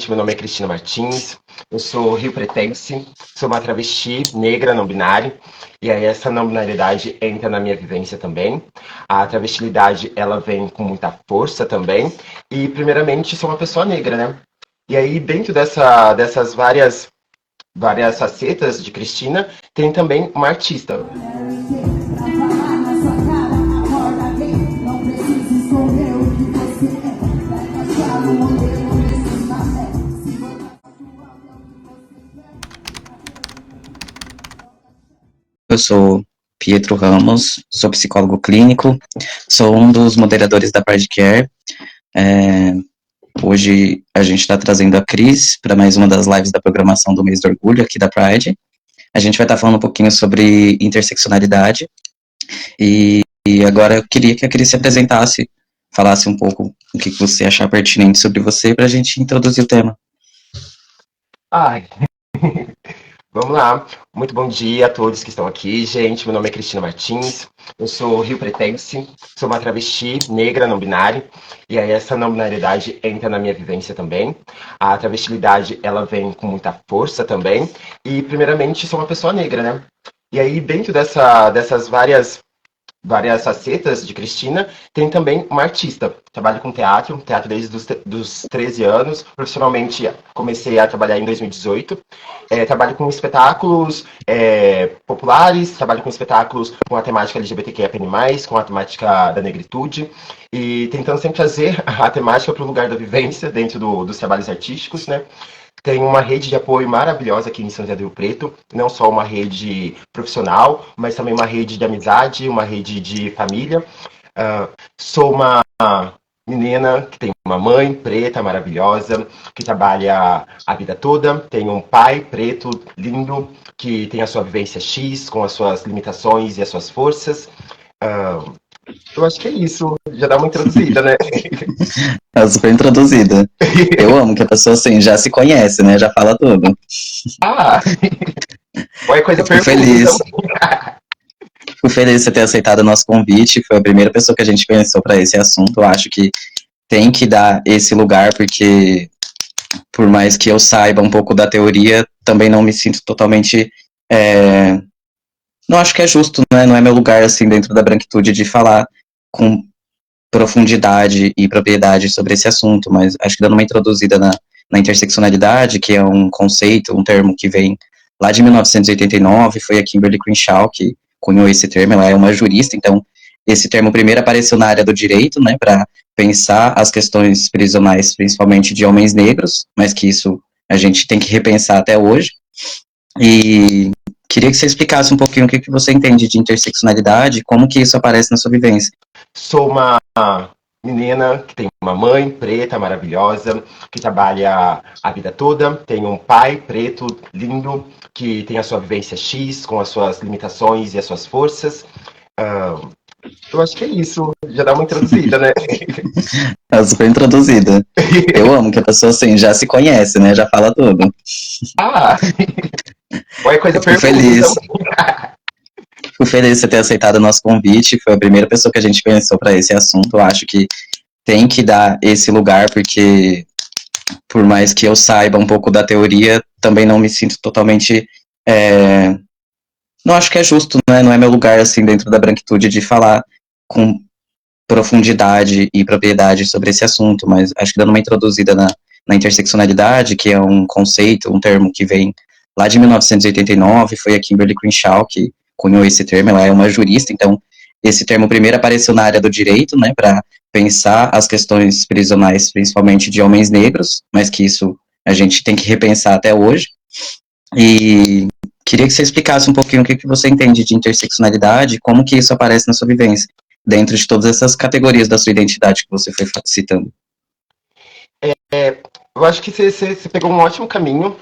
meu nome é Cristina Martins, eu sou riopretense, sou uma travesti negra não binária, e aí essa não binariedade entra na minha vivência também. A travestilidade, ela vem com muita força também, e primeiramente sou uma pessoa negra, né? E aí dentro dessas várias facetas de Cristina, tem também uma artista. Eu sou Pietro Ramos, sou psicólogo clínico, sou um dos moderadores da Pardcare. Hoje a gente está trazendo a Cris para mais uma das lives da programação do Mês do Orgulho aqui da Pride. A gente vai estar falando um pouquinho sobre interseccionalidade e agora eu queria que a Cris se apresentasse, falasse um pouco o que você achar pertinente sobre você para a gente introduzir o tema. Ai, vamos lá. Muito bom dia a todos que estão aqui, gente. Meu nome é Cristina Martins, eu sou riopretense, sou uma travesti negra não binária, e aí essa não binariedade entra na minha vivência também. A travestilidade, ela vem com muita força também, e primeiramente sou uma pessoa negra, né? E aí dentro dessas várias facetas de Cristina, tem também uma artista. Trabalho com teatro desde dos 13 anos. Profissionalmente, comecei a trabalhar em 2018. Trabalho com espetáculos populares, trabalho com espetáculos com a temática LGBTQIA+, com a temática da negritude, e tentando sempre trazer a temática para o lugar da vivência dentro dos trabalhos artísticos, né? Tem uma rede de apoio maravilhosa aqui em São José do Rio Preto, não só uma rede profissional, mas também uma rede de amizade, uma rede de família. Sou uma menina que tem uma mãe preta maravilhosa, que trabalha a vida toda, tem um pai preto lindo, que tem a sua vivência X, com as suas limitações e as suas forças. Eu acho que é isso, já dá uma introduzida, né? Tá super introduzida. Eu amo que a pessoa assim já se conhece, né? Já fala tudo. Ah, qualquer coisa Eu fico pergunta. feliz. Fico feliz de você ter aceitado o nosso convite. Foi a primeira pessoa que a gente pensou para esse assunto. Eu acho que tem que dar esse lugar, porque por mais que eu saiba um pouco da teoria, também não me sinto totalmente. Não acho que é justo, né? Não é meu lugar assim dentro da branquitude de falar com profundidade e propriedade sobre esse assunto, mas acho que dando uma introduzida na interseccionalidade, que é um conceito, um termo que vem lá de 1989, foi a Kimberly Crenshaw que cunhou esse termo. Ela é uma jurista, então esse termo primeiro apareceu na área do direito, né, para pensar as questões prisionais, principalmente de homens negros, mas que isso a gente tem que repensar até hoje. E queria que você explicasse um pouquinho o que você entende de interseccionalidade e como que isso aparece na sua vivência. Sou uma menina que tem uma mãe preta maravilhosa, que trabalha a vida toda, tem um pai preto lindo, que tem a sua vivência X, com as suas limitações e as suas forças. Eu acho que é isso, já dá uma introduzida, né? Tá super introduzida. Eu amo que a pessoa assim já se conhece, né? Já fala tudo. Qualquer coisa Eu fico pergunta. feliz. Fico feliz de você ter aceitado o nosso convite. Foi a primeira pessoa que a gente pensou para esse assunto. Eu acho que tem que dar esse lugar, porque por mais que eu saiba um pouco da teoria, também não me sinto totalmente. Não acho que é justo, né? Não é meu lugar assim dentro da branquitude de falar com profundidade e propriedade sobre esse assunto, mas acho que dando uma introduzida na interseccionalidade, que é um conceito, um termo que vem lá de 1989, foi a Kimberly Crenshaw que cunhou esse termo. Ela é uma jurista, então esse termo primeiro apareceu na área do direito, né, para pensar as questões prisionais, principalmente de homens negros, mas que isso a gente tem que repensar até hoje. E queria que você explicasse um pouquinho o que você entende de interseccionalidade e como que isso aparece na sua vivência, dentro de todas essas categorias da sua identidade que você foi citando. Eu acho que você pegou um ótimo caminho,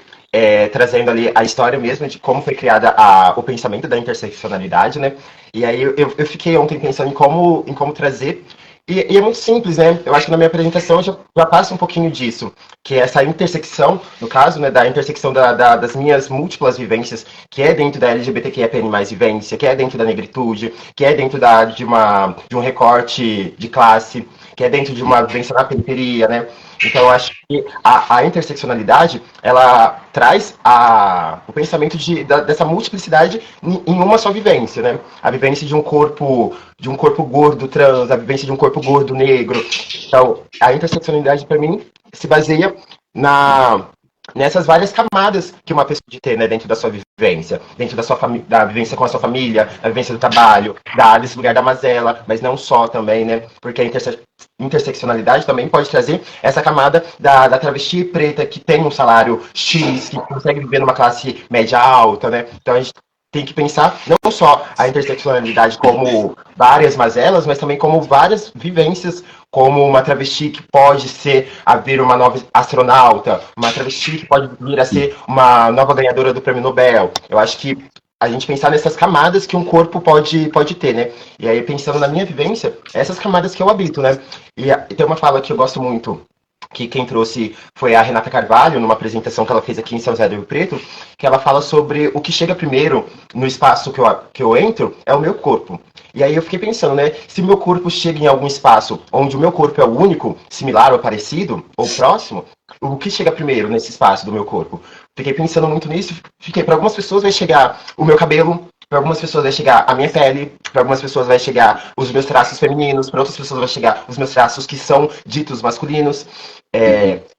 trazendo ali a história mesmo de como foi criada o pensamento da interseccionalidade, né? E aí eu fiquei ontem pensando em como trazer. E é muito simples, né? Eu acho que na minha apresentação eu já passo um pouquinho disso, que é essa intersecção, no caso, né, da intersecção das minhas múltiplas vivências, que é dentro da LGBTQIA+, vivência, que é dentro da negritude, que é dentro de um recorte de classe, que é dentro de uma vivência na periferia, né? Então, eu acho que a interseccionalidade, ela traz o pensamento dessa multiplicidade em uma só vivência, né? A vivência de um corpo gordo trans, a vivência de um corpo gordo negro. Então, a interseccionalidade, para mim, se baseia nessas várias camadas que uma pessoa pode ter, né, dentro da sua vivência, dentro da vivência com a sua família, da vivência do trabalho, desse lugar da mazela, mas não só também, né, porque a interseccionalidade também pode trazer essa camada da travesti preta que tem um salário X, que consegue viver numa classe média alta, né, então a gente tem que pensar não só a interseccionalidade como várias mazelas, mas também como várias vivências, como uma travesti que pode vir uma nova astronauta, uma travesti que pode vir a ser uma nova ganhadora do Prêmio Nobel. Eu acho que a gente pensar nessas camadas que um corpo pode ter, né? E aí, pensando na minha vivência, essas camadas que eu habito, né? E tem uma fala que eu gosto muito, que quem trouxe foi a Renata Carvalho, numa apresentação que ela fez aqui em São José do Rio Preto, que ela fala sobre o que chega primeiro no espaço que eu entro é o meu corpo. E aí eu fiquei pensando, né, se o meu corpo chega em algum espaço onde o meu corpo é o único, similar ou parecido, ou próximo, o que chega primeiro nesse espaço do meu corpo? Fiquei pensando muito nisso, para algumas pessoas vai chegar o meu cabelo, para algumas pessoas vai chegar a minha pele, para algumas pessoas vai chegar os meus traços femininos, para outras pessoas vai chegar os meus traços que são ditos masculinos.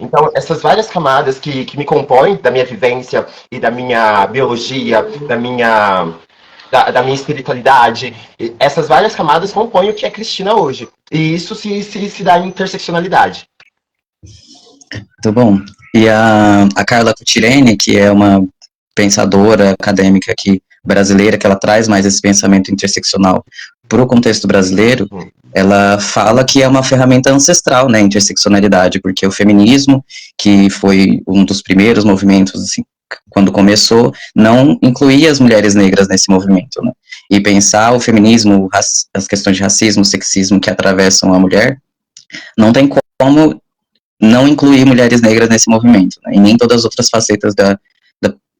Então, essas várias camadas que me compõem da minha vivência e da minha biologia, da minha espiritualidade, essas várias camadas compõem o que é Cristina hoje. E isso se dá em interseccionalidade. Muito bom. E a Carla Cutirene, que é uma pensadora acadêmica aqui brasileira, que ela traz mais esse pensamento interseccional para o contexto brasileiro, ela fala que é uma ferramenta ancestral, né, interseccionalidade, porque o feminismo, que foi um dos primeiros movimentos, assim, quando começou, não incluía as mulheres negras nesse movimento, né, e pensar o feminismo, as questões de racismo, sexismo que atravessam a mulher, não tem como não incluir mulheres negras nesse movimento, né, e nem todas as outras facetas da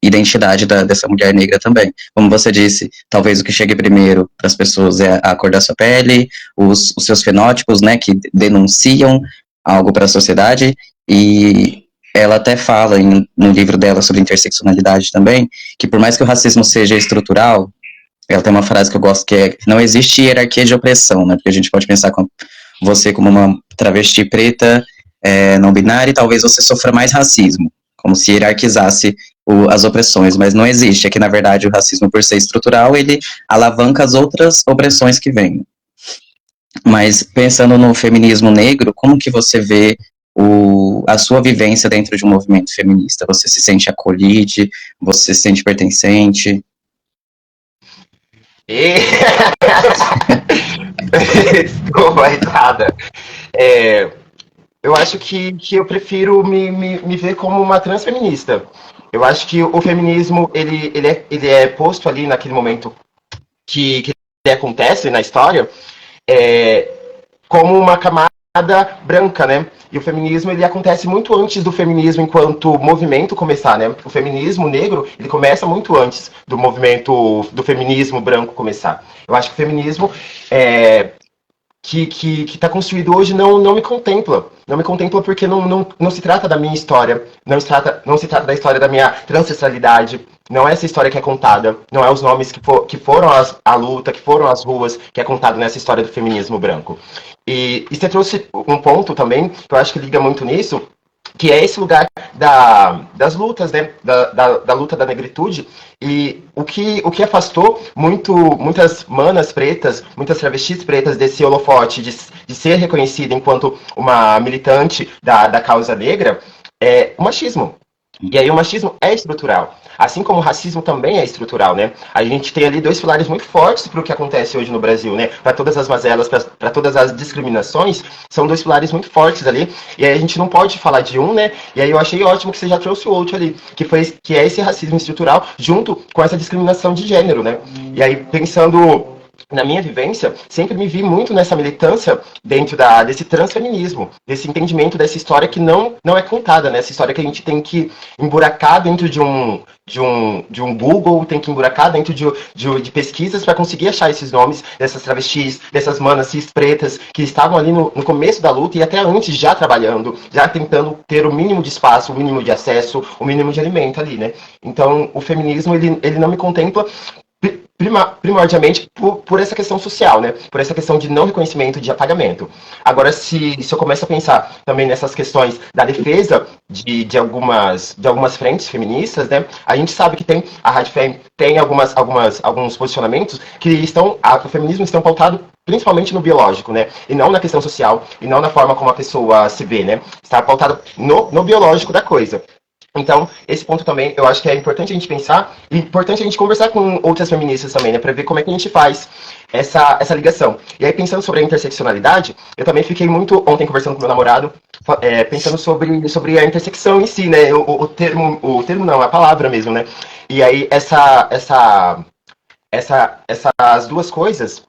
identidade dessa mulher negra também. Como você disse, talvez o que chegue primeiro para as pessoas é a cor da sua pele, os seus fenótipos, né, que denunciam algo para a sociedade, e ela até fala no livro dela sobre interseccionalidade também, que por mais que o racismo seja estrutural, ela tem uma frase que eu gosto que é: não existe hierarquia de opressão, né, porque a gente pode pensar com você como uma travesti preta, não binária, e talvez você sofra mais racismo, como se hierarquizasse as opressões, mas não existe. É que, na verdade, o racismo, por ser estrutural, ele alavanca as outras opressões que vêm. Mas, pensando no feminismo negro, como que você vê a sua vivência dentro de um movimento feminista? Você se sente acolhida? Você se sente pertencente? Desculpa, risada. Eu acho que eu prefiro me ver como uma transfeminista. Eu acho que o feminismo, ele é posto ali naquele momento que acontece na história, como uma camada branca, né? E o feminismo, ele acontece muito antes do feminismo enquanto movimento começar, né? O feminismo negro, ele começa muito antes do movimento do feminismo branco começar. Eu acho que o feminismo que está construído hoje não me contempla. Não me contempla porque não se trata da minha história, não se trata da história da minha ancestralidade, não é essa história que é contada, não é os nomes que foram a luta, que foram as ruas, que é contado nessa história do feminismo branco. E você trouxe um ponto também, que eu acho que liga muito nisso, que é esse lugar das lutas, né? Da luta da negritude, e o que afastou muitas manas pretas, muitas travestis pretas desse holofote, de ser reconhecida enquanto uma militante da causa negra, é o machismo. E aí o machismo é estrutural. Assim como o racismo também é estrutural, né? A gente tem ali dois pilares muito fortes para o que acontece hoje no Brasil, né? Para todas as mazelas, para todas as discriminações, são dois pilares muito fortes ali. E aí a gente não pode falar de um, né? E aí eu achei ótimo que você já trouxe o outro ali, que é esse racismo estrutural junto com essa discriminação de gênero, né? E aí pensando na minha vivência, sempre me vi muito nessa militância dentro desse transfeminismo, desse entendimento dessa história que não é contada, né? Essa história que a gente tem que emburacar dentro de um Google, tem que emburacar dentro de pesquisas para conseguir achar esses nomes dessas travestis, dessas manas cis pretas que estavam ali no começo da luta e até antes já trabalhando, já tentando ter o mínimo de espaço, o mínimo de acesso, o mínimo de alimento ali, né? Então, o feminismo, ele não me contempla primordialmente por essa questão social, né? Por essa questão de não reconhecimento, de apagamento. Agora, se eu começo a pensar também nessas questões da defesa de algumas frentes feministas, né? A gente sabe que tem a Radfem, tem alguns posicionamentos que o feminismo estão pautados principalmente no biológico, né? E não na questão social, e não na forma como a pessoa se vê, né? Está pautado no biológico da coisa. Então, esse ponto também, eu acho que é importante a gente pensar, e importante a gente conversar com outras feministas também, né, para ver como é que a gente faz essa ligação. E aí, pensando sobre a interseccionalidade, eu também fiquei muito, ontem conversando com meu namorado, pensando sobre a intersecção em si, né, o termo não, a palavra mesmo, né, e aí essas duas coisas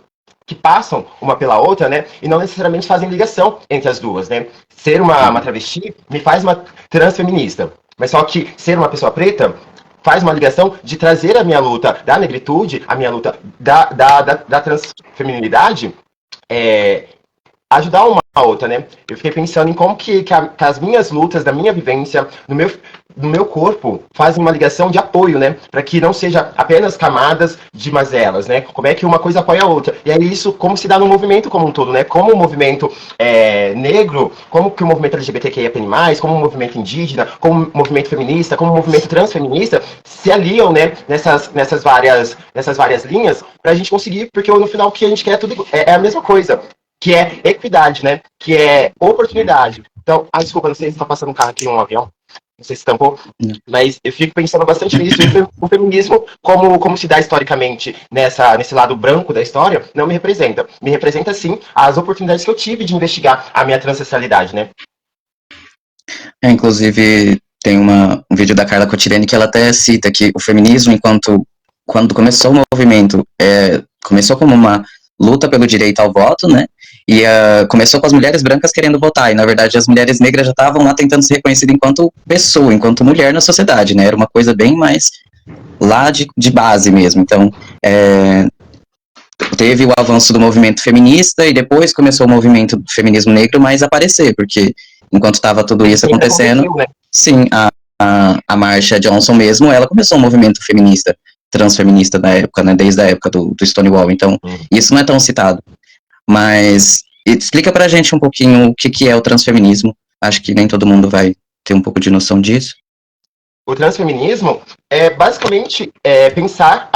que passam uma pela outra, né, e não necessariamente fazem ligação entre as duas, né. Ser uma travesti me faz uma transfeminista. Mas só que ser uma pessoa preta faz uma ligação de trazer a minha luta da negritude, a minha luta da transfeminilidade, ajudar uma a outra, né? Eu fiquei pensando em como que as minhas lutas, da minha vivência, no meu corpo, fazem uma ligação de apoio, né? Para que não seja apenas camadas de mazelas, né? Como é que uma coisa apoia a outra. E aí isso, como se dá no movimento como um todo, né? Como o movimento negro, como que o movimento LGBTQIA+, como o movimento indígena, como o movimento feminista, como o movimento transfeminista, se aliam, né? Nessas várias linhas, para a gente conseguir, porque no final o que a gente quer é a mesma coisa, que é equidade, né? Que é oportunidade. Então, desculpa, não sei se está passando um carro aqui, um avião, não sei se tampou, mas eu fico pensando bastante nisso. E o feminismo, como se dá historicamente nesse lado branco da história, não me representa. Me representa, sim, as oportunidades que eu tive de investigar a minha transexualidade, né? Inclusive, tem um vídeo da Carla Cotirene que ela até cita que o feminismo, quando começou o movimento, começou como uma luta pelo direito ao voto, né? E começou com as mulheres brancas querendo votar, e na verdade as mulheres negras já estavam lá tentando ser reconhecidas enquanto pessoa, enquanto mulher na sociedade, né? Era uma coisa bem mais lá de base mesmo. Então, teve o avanço do movimento feminista e depois começou o movimento do feminismo negro mais aparecer, porque enquanto estava tudo isso acontecendo, sim, a Marsha Johnson mesmo, ela começou um movimento feminista, transfeminista da época, né, desde a época do Stonewall, então isso não é tão citado. Mas explica pra gente um pouquinho o que é o transfeminismo, acho que nem todo mundo vai ter um pouco de noção disso. O transfeminismo é basicamente pensar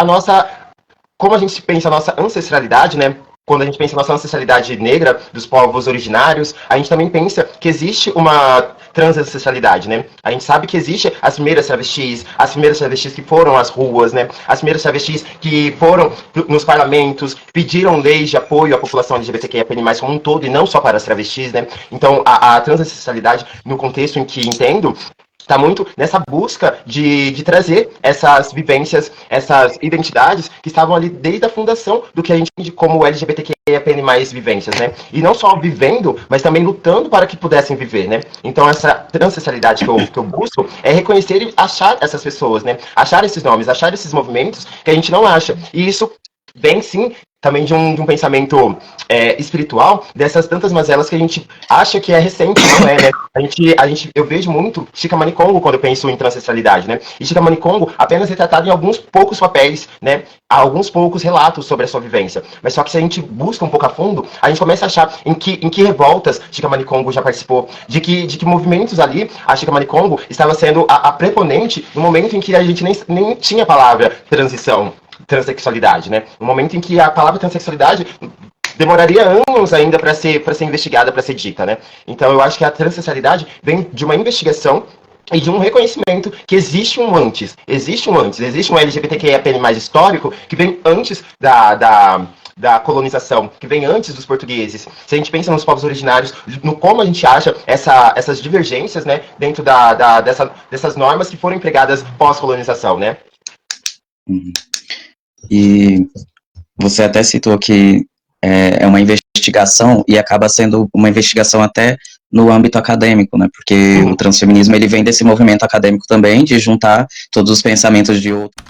como a gente pensa a nossa ancestralidade, né? Quando a gente pensa a nossa ancestralidade negra, dos povos originários, a gente também pensa que existe uma transancestralidade, né? A gente sabe que existe as primeiras travestis que foram às ruas, né? As primeiras travestis que foram nos parlamentos, pediram leis de apoio à população LGBTQIA+, como um todo, e não só para as travestis, né? Então, a transancestralidade, no contexto em que entendo, está muito nessa busca de trazer essas vivências, essas identidades que estavam ali desde a fundação do que a gente entende como LGBTQIA+, vivências, né? E não só vivendo, mas também lutando para que pudessem viver, né? Então essa transexualidade que eu busco é reconhecer e achar essas pessoas, né? Achar esses nomes, achar esses movimentos que a gente não acha. E isso vem, sim, também de um pensamento espiritual, dessas tantas mazelas que a gente acha que é recente, não é, né? Eu vejo muito Chicamani Congo quando eu penso em transexualidade, né? E Chicamani Congo apenas retratado em alguns poucos papéis, né? Alguns poucos relatos sobre a sua vivência. Mas só que se a gente busca um pouco a fundo, a gente começa a achar em que revoltas Chicamani Congo já participou, de que movimentos ali a Chicamani Congo estava sendo a preponente no momento em que a gente nem tinha a palavra transexualidade, né? No momento em que a palavra transexualidade demoraria anos ainda para ser investigada, para ser dita, né? Então eu acho que a transexualidade vem de uma investigação e de um reconhecimento que existe um existe um LGBTQIA+ histórico que vem antes da colonização, que vem antes dos portugueses. Se a gente pensa nos povos originários, no como a gente acha essas divergências, né, dentro dessas normas que foram empregadas pós-colonização, né? E você até citou que é uma investigação e acaba sendo uma investigação até no âmbito acadêmico, né? Porque o transfeminismo ele vem desse movimento acadêmico também, de juntar todos os pensamentos de outros